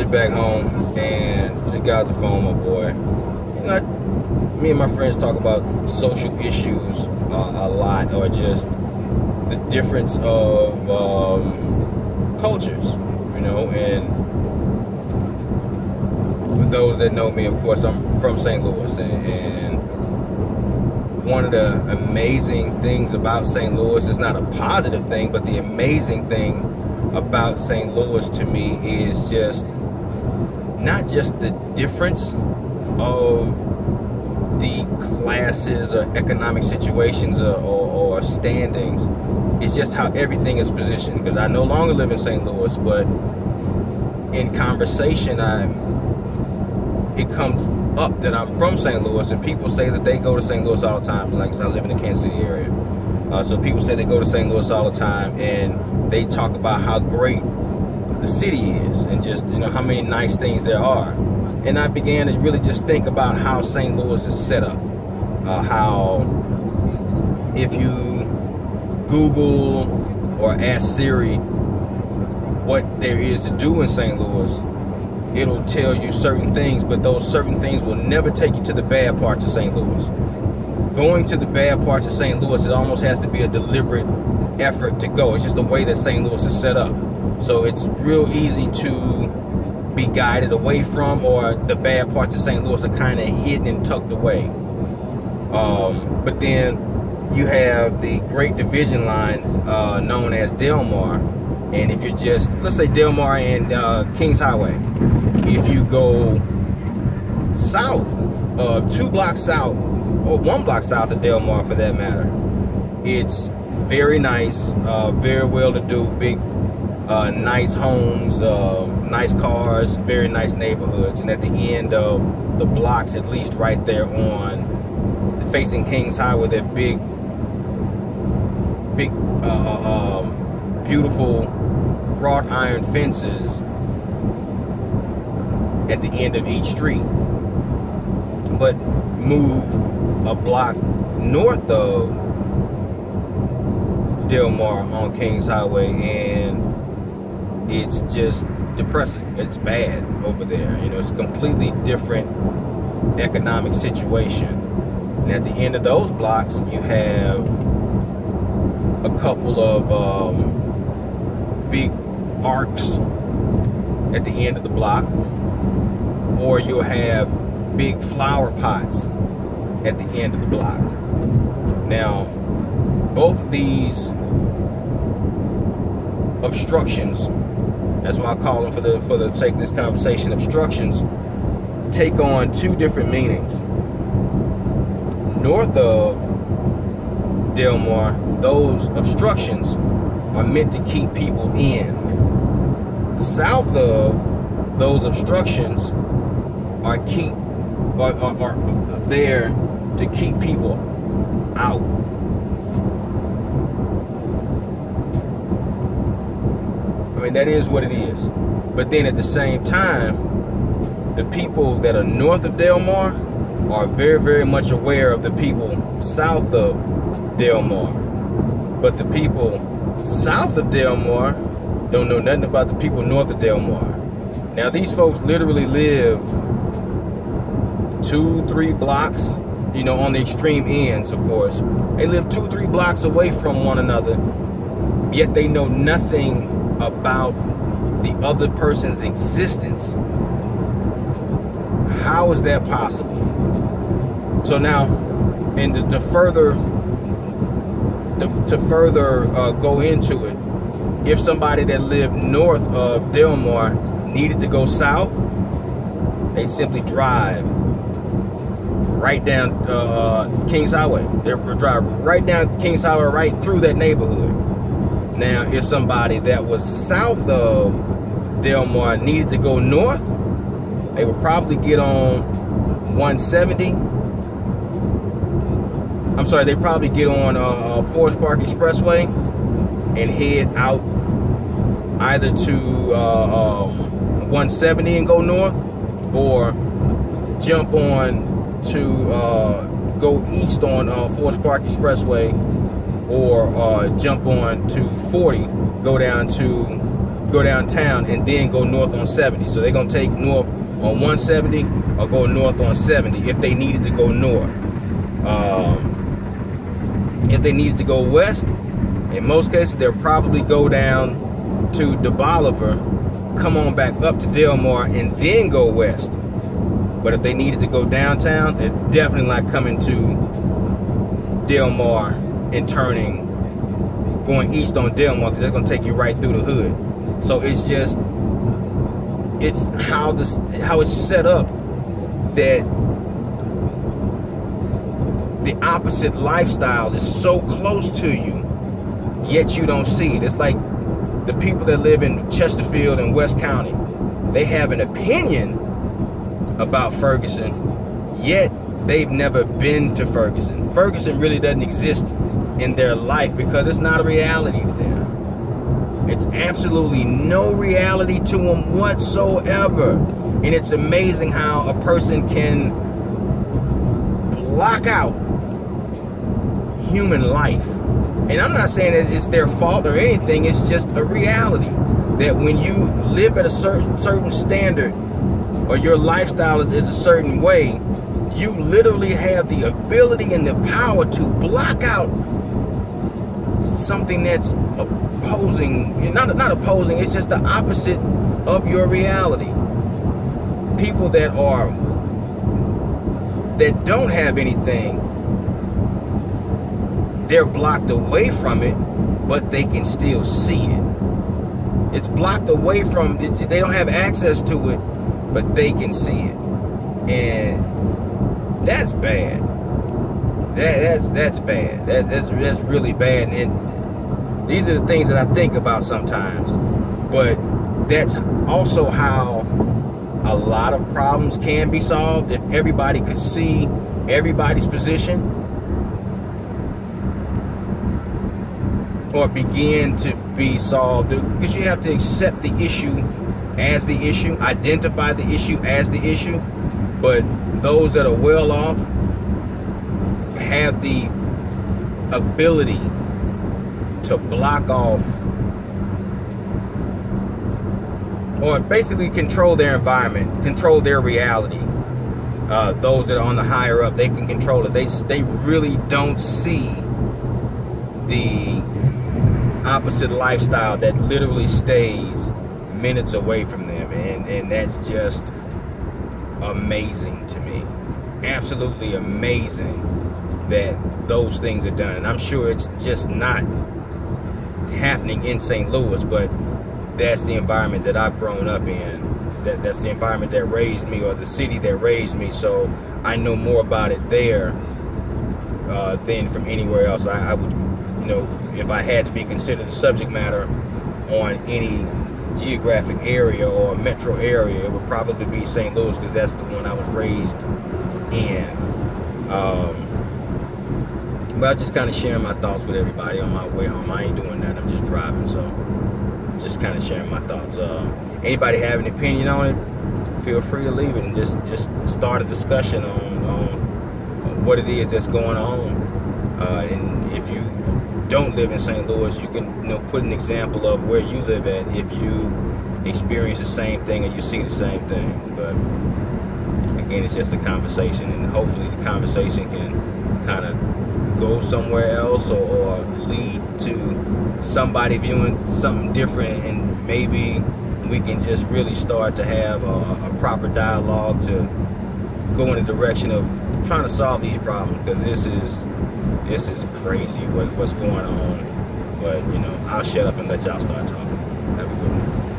it back home and just got off the phone with my boy. You know, me and my friends talk about social issues a lot, or just the difference of cultures, you know. And for those that know me, of course, I'm from St. Louis, and one of the amazing things about St. Louis is not a positive thing, but the amazing thing about St. Louis to me is just not just the difference of the classes or economic situations or standings. It's just how everything is positioned. Because I no longer live in St. Louis, but in conversation it comes up that I'm from St. Louis, and people say that they go to St. Louis all the time. Like, I live in the Kansas City area, so people say they go to St. Louis all the time, and they talk about how great the city is, and just, you know, how many nice things there are. And I began to really just think about how St. Louis is set up. How if you Google or ask Siri what there is to do in St. Louis, it'll tell you certain things, but those certain things will never take you to the bad parts of St. Louis. Going to the bad parts of St. Louis, it almost has to be a deliberate effort to go. It's just the way that St. Louis is set up. So it's real easy to be guided away from, or the bad parts of St. Louis are kind of hidden and tucked away. But then you have the Great Division Line known as Delmar. And if you're just, let's say Delmar and Kings Highway, if you go south, 2 blocks south, or 1 block south of Delmar for that matter, it's very nice, very well-to-do, big, nice homes, nice cars, very nice neighborhoods. And at the end of the blocks, at least right there on facing Kings Highway, that big, beautiful wrought iron fences at the end of each street. But move a block north of Delmar on Kings Highway, and it's just depressing. It's bad over there. You know, it's a completely different economic situation. And at the end of those blocks, you have a couple of big arcs at the end of the block, or you'll have big flower pots at the end of the block. Now, both of these obstructions, that's why I call them, for the sake of this conversation, obstructions, take on 2 different meanings. North of Delmar, those obstructions are meant to keep people in. South of those obstructions are there to keep people out. I mean, that is what it is. But then at the same time, the people that are north of Delmar are very, very much aware of the people south of Delmar. But the people south of Delmar don't know nothing about the people north of Delmar. Now, these folks literally live 2-3 blocks, you know, on the extreme ends, of course. They live 2-3 blocks away from one another, yet they know nothing about the other person's existence. How is that possible? So now, and to further go into it, if somebody that lived north of Delmar needed to go south, they simply drive right down Kings Highway. They drive right down Kings Highway, right through that neighborhood. Now, if somebody that was south of Delmar needed to go north, they would probably get on 170. I'm sorry, they probably get on Forest Park Expressway and head out either to 170 and go north, or jump on to go east on Forest Park Expressway, or jump on to 40, go down to go downtown and then go north on 70. So they're gonna take north on 170 or go north on 70 if they needed to go north. If they needed to go west, in most cases they'll probably go down to De Bolivar, come on back up to Delmar, and then go west. But if they needed to go downtown, they're definitely not coming to Delmar and turning, going east on Delmar, because they're going to take you right through the hood. So it's just, it's how it's set up that the opposite lifestyle is so close to you, yet you don't see it. It's like the people that live in Chesterfield and West County, they have an opinion about Ferguson, yet they've never been to Ferguson. Ferguson really doesn't exist in their life because it's not a reality to them. It's absolutely no reality to them whatsoever. And it's amazing how a person can block out human life. And I'm not saying that it's their fault or anything, it's just a reality that when you live at a certain standard, or your lifestyle is a certain way, you literally have the ability and the power to block out something that's opposing, not opposing, it's just the opposite of your reality. People that don't have anything, they're blocked away from it, but they can still see it. It's blocked away from, they don't have access to it, but they can see it. And that's bad. That's bad. That's really bad. And these are the things that I think about sometimes. But that's also how a lot of problems can be solved if everybody could see everybody's position, or begin to be solved, because you have to accept the issue as the issue, identify the issue as the issue. But those that are well off have the ability to block off, or basically control their environment, control their reality. Those that are on the higher up, they can control it. They really don't see the opposite lifestyle that literally stays minutes away from them, and that's just amazing to me. Absolutely amazing that those things are done. And I'm sure it's just not happening in St. Louis, but that's the environment that I've grown up in. That's the environment that raised me, or the city that raised me. So I know more about it there than from anywhere else. I would, you know, if I had to be considered a subject matter on any geographic area or metro area, it would probably be St. Louis, because that's the one I was raised in. But I just kind of sharing my thoughts with everybody on my way home. I ain't doing that, I'm just driving, so just kind of sharing my thoughts. Anybody have an opinion on it, feel free to leave it, and just start a discussion on what it is that's going on. And if you don't live in St. Louis, you can, you know, put an example of where you live at if you experience the same thing or you see the same thing. But again, it's just a conversation, and hopefully the conversation can kind of go somewhere else, or lead to somebody viewing something different, and maybe we can just really start to have a proper dialogue to go in the direction of trying to solve these problems, because this is crazy what's going on. But you know, I'll shut up and let y'all start talking. Have a good one.